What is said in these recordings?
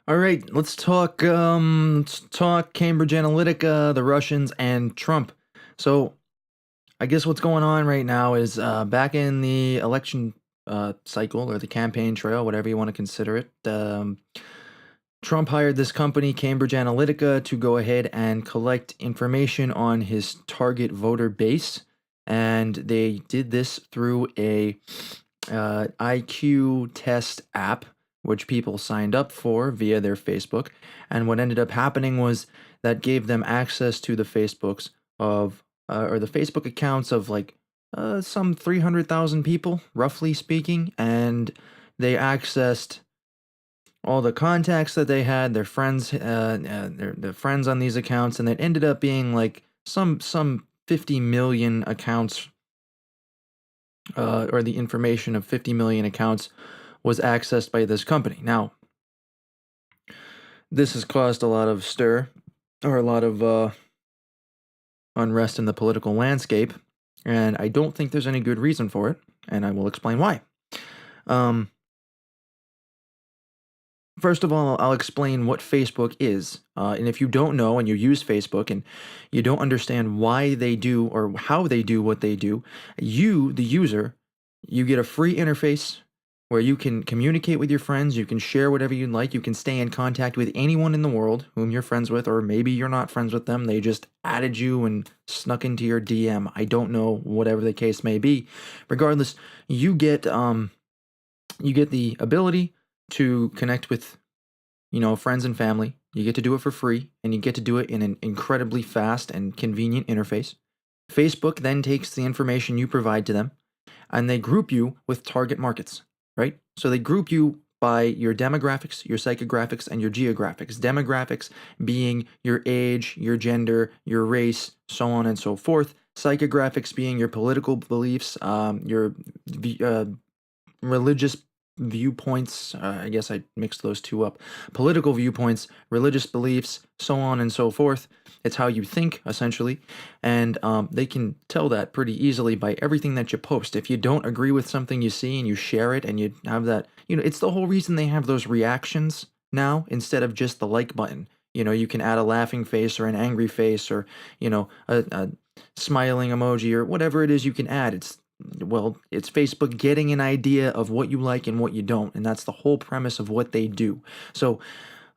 All right, let's talk Cambridge Analytica, the Russians, and Trump. So I guess what's going on right now is back in the election cycle or the campaign trail, whatever you want to consider it. Trump hired this company, Cambridge Analytica, to go ahead and collect information on his target voter base, and they did this through a IQ test app, which people signed up for via their Facebook. And what ended up happening was that gave them access to the Facebooks of, or the Facebook accounts of like some 300,000 people, roughly speaking. And they accessed all the contacts that they had, their friends, their friends on these accounts, and it ended up being like some 50 million accounts, or the information of 50 million accounts was accessed by this company. Now, this has caused a lot of stir, or a lot of unrest in the political landscape, and I don't think there's any good reason for it, and I will explain why. Um, First of all, I'll explain what Facebook is. And if you don't know and you use Facebook and you don't understand why they do or how they do what they do, you, the user, you get a free interface where you can communicate with your friends, you can share whatever you'd like, you can stay in contact with anyone in the world whom you're friends with, or maybe you're not friends with them, they just added you and snuck into your DM. I don't know, whatever the case may be. Regardless, you get the ability to connect with, friends and family. You get to do it for free, and you get to do it in an incredibly fast and convenient interface. Facebook then takes the information you provide to them, and they group you with target markets, right? So they group you by your demographics, your psychographics, and your geographics. Demographics being your age, your gender, your race, so on and so forth. Psychographics being your political beliefs, your religious viewpoints. I guess I mixed those two up. Political viewpoints, religious beliefs, so on and so forth. It's how you think, essentially. And they can tell that pretty easily by everything that you post. If you don't agree with something you see and you share it and you have that, it's the whole reason they have those reactions now instead of just the like button. You can add a laughing face or an angry face or, a smiling emoji or whatever it is you can add. It's Facebook getting an idea of what you like and what you don't, and that's the whole premise of what they do. So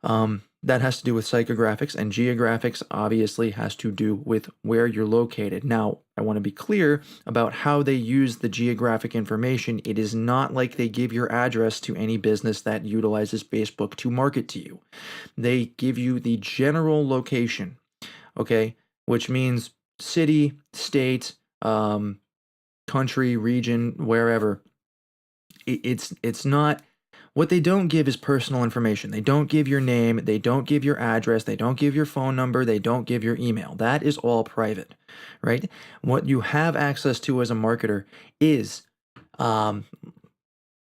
that has to do with psychographics, and geographics obviously has to do with where you're located. Now, I want to be clear about how they use the geographic information. It is not like they give your address to any business that utilizes Facebook to market to you. They give you the general location, okay, which means city, state, country, region, wherever. It's not, what they don't give is personal information. They don't give your name, they don't give your address, they don't give your phone number, they don't give your email. That is all private, right? What you have access to as a marketer is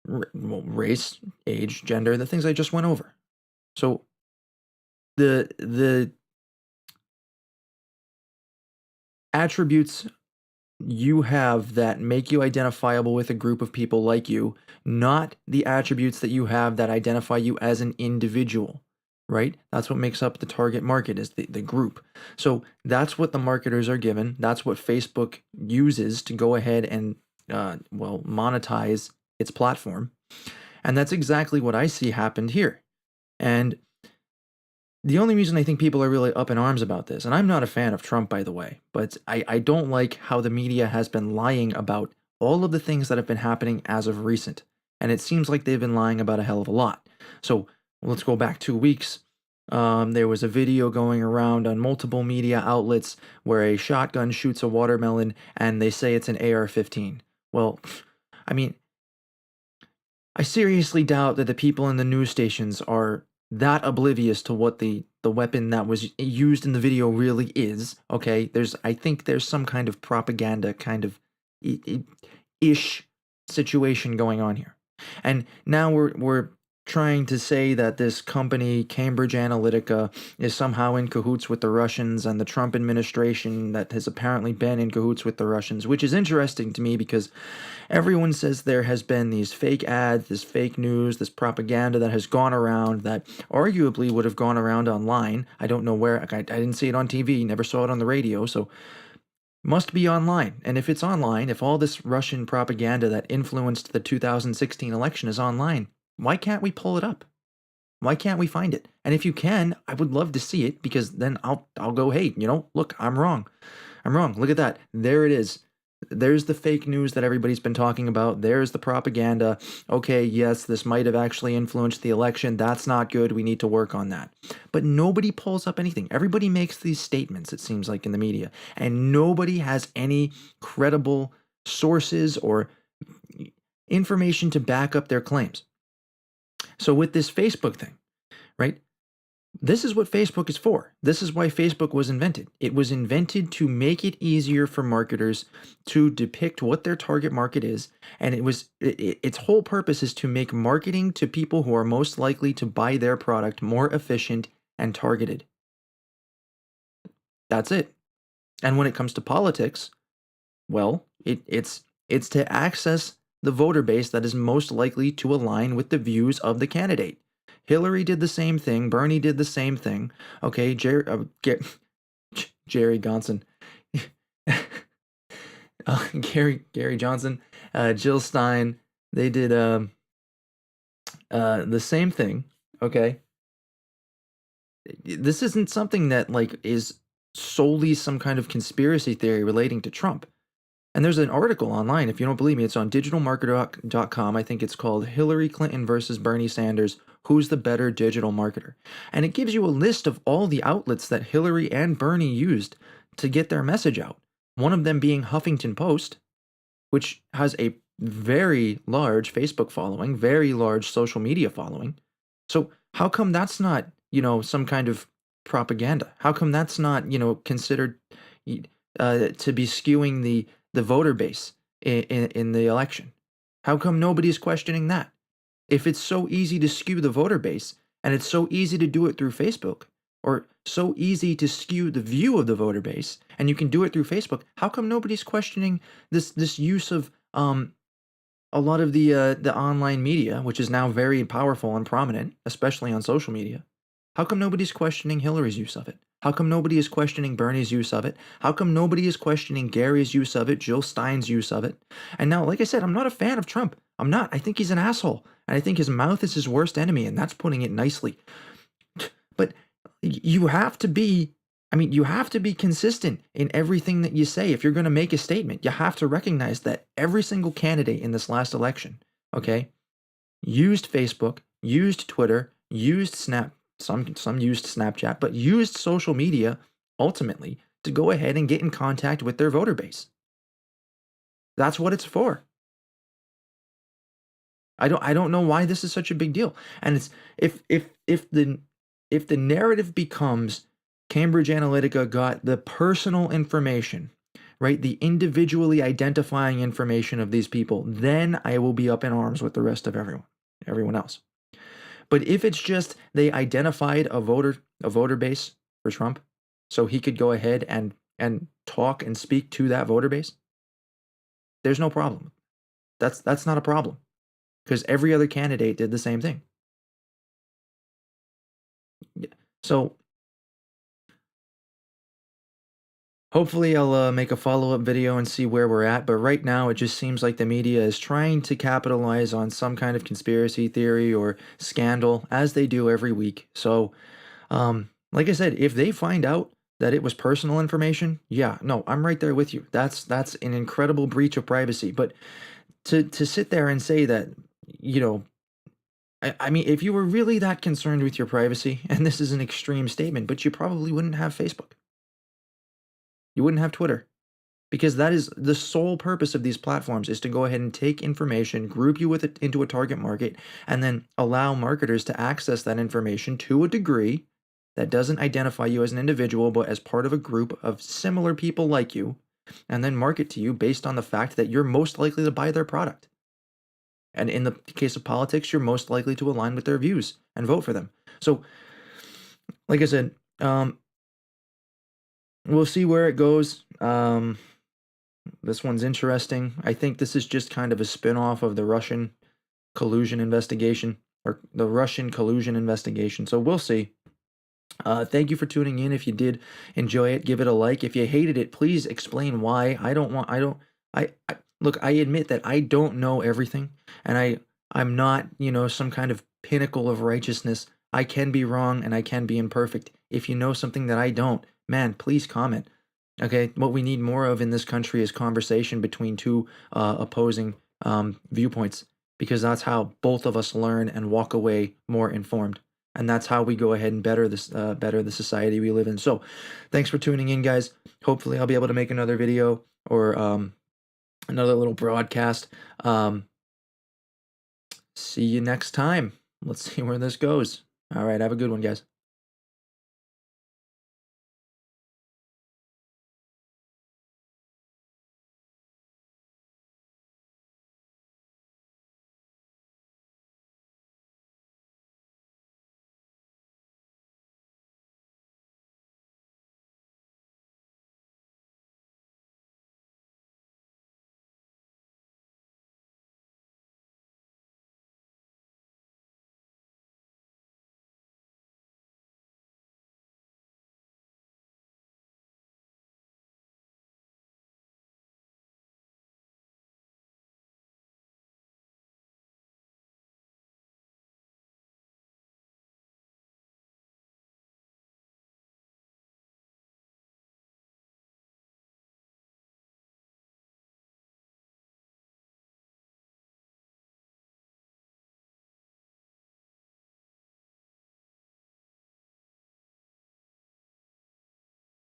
race, age, gender, the things I just went over. So the attributes you have that make you identifiable with a group of people like you, not the attributes that you have that identify you as an individual, right? That's what makes up the target market, is the group. So that's what the marketers are given. That's what Facebook uses to go ahead and, monetize its platform. And that's exactly what I see happened here. And the only reason I think people are really up in arms about this, and I'm not a fan of Trump, by the way, but I don't like how the media has been lying about all of the things that have been happening as of recent. And it seems like they've been lying about a hell of a lot. So let's go back 2 weeks. There was a video going around on multiple media outlets where a shotgun shoots a watermelon and they say it's an AR-15. Well, I mean, I seriously doubt that the people in the news stations are that oblivious to what the weapon that was used in the video really is. Okay, I think there's some kind of propaganda kind of ish situation going on here. And now we're trying to say that this company, Cambridge Analytica, is somehow in cahoots with the Russians and the Trump administration that has apparently been in cahoots with the Russians, which is interesting to me because everyone says there has been these fake ads, this fake news, this propaganda that has gone around that arguably would have gone around online. I don't know where, I didn't see it on TV, never saw it on the radio, so must be online. And if it's online, if all this Russian propaganda that influenced the 2016 election is online, why can't we pull it up? Why can't we find it? And if you can, I would love to see it because then I'll go, hey, look, I'm wrong. I'm wrong. Look at that. There it is. There's the fake news that everybody's been talking about. There's the propaganda. Okay, yes, this might have actually influenced the election. That's not good. We need to work on that. But nobody pulls up anything. Everybody makes these statements, it seems like, in the media, and nobody has any credible sources or information to back up their claims. So with this Facebook thing, right? This is what Facebook is for. This is why Facebook was invented. It was invented to make it easier for marketers to depict what their target market is, and its whole purpose is to make marketing to people who are most likely to buy their product more efficient and targeted. That's it. And when it comes to politics, well, it's to access the voter base that is most likely to align with the views of the candidate. Hillary did the same thing. Bernie did the same thing. Okay, Jerry Johnson, Gary Johnson, Jill Stein. They did the same thing. Okay, this isn't something that is solely some kind of conspiracy theory relating to Trump. And there's an article online, if you don't believe me, it's on digitalmarketer.com. I think it's called Hillary Clinton versus Bernie Sanders, Who's the Better Digital Marketer? And it gives you a list of all the outlets that Hillary and Bernie used to get their message out. One of them being Huffington Post, which has a very large Facebook following, very large social media following. So how come that's not, some kind of propaganda? How come that's not, considered to be skewing the voter base in the election? How come nobody's questioning that? If it's so easy to skew the voter base, and it's so easy to do it through Facebook, or so easy to skew the view of the voter base, and you can do it through Facebook, how come nobody's questioning this use of a lot of the online media, which is now very powerful and prominent, especially on social media? How come nobody's questioning Hillary's use of it? How come nobody is questioning Bernie's use of it? How come nobody is questioning Gary's use of it, Jill Stein's use of it? And now, like I said, I'm not a fan of Trump. I'm not. I think he's an asshole. And I think his mouth is his worst enemy, and that's putting it nicely. But you have to be consistent in everything that you say. If you're going to make a statement, you have to recognize that every single candidate in this last election, okay, used Facebook, used Twitter, used Snap. Some used Snapchat, but used social media ultimately to go ahead and get in contact with their voter base. That's what it's for. I don't know why this is such a big deal. And it's if the narrative becomes Cambridge Analytica got the personal information, right, the individually identifying information of these people, then I will be up in arms with the rest of everyone else. But if it's just they identified a voter base for Trump, so he could go ahead and talk and speak to that voter base, there's no problem. That's not a problem, because every other candidate did the same thing. So hopefully I'll make a follow-up video and see where we're at, but right now it just seems like the media is trying to capitalize on some kind of conspiracy theory or scandal, as they do every week. So, like I said, if they find out that it was personal information, yeah, no, I'm right there with you. That's an incredible breach of privacy. But to sit there and say that, I mean, if you were really that concerned with your privacy, and this is an extreme statement, but you probably wouldn't have Facebook. You wouldn't have Twitter, because that is the sole purpose of these platforms, is to go ahead and take information, group you with it into a target market, and then allow marketers to access that information to a degree that doesn't identify you as an individual, but as part of a group of similar people like you, and then market to you based on the fact that you're most likely to buy their product. And in the case of politics, you're most likely to align with their views and vote for them. So, like I said, we'll see where it goes. This one's interesting. I think this is just kind of a spin-off of the Russian collusion investigation, or the Russian collusion investigation. So we'll see. Thank you for tuning in. If you did enjoy it, give it a like. If you hated it, please explain why. I look, I admit that I don't know everything, and I'm not, some kind of pinnacle of righteousness. I can be wrong and I can be imperfect. If you know something that I don't, man, please comment. Okay, what we need more of in this country is conversation between two opposing viewpoints, because that's how both of us learn and walk away more informed. And that's how we go ahead and better the society we live in. So, thanks for tuning in, guys. Hopefully, I'll be able to make another video or another little broadcast. See you next time. Let's see where this goes. All right, have a good one, guys.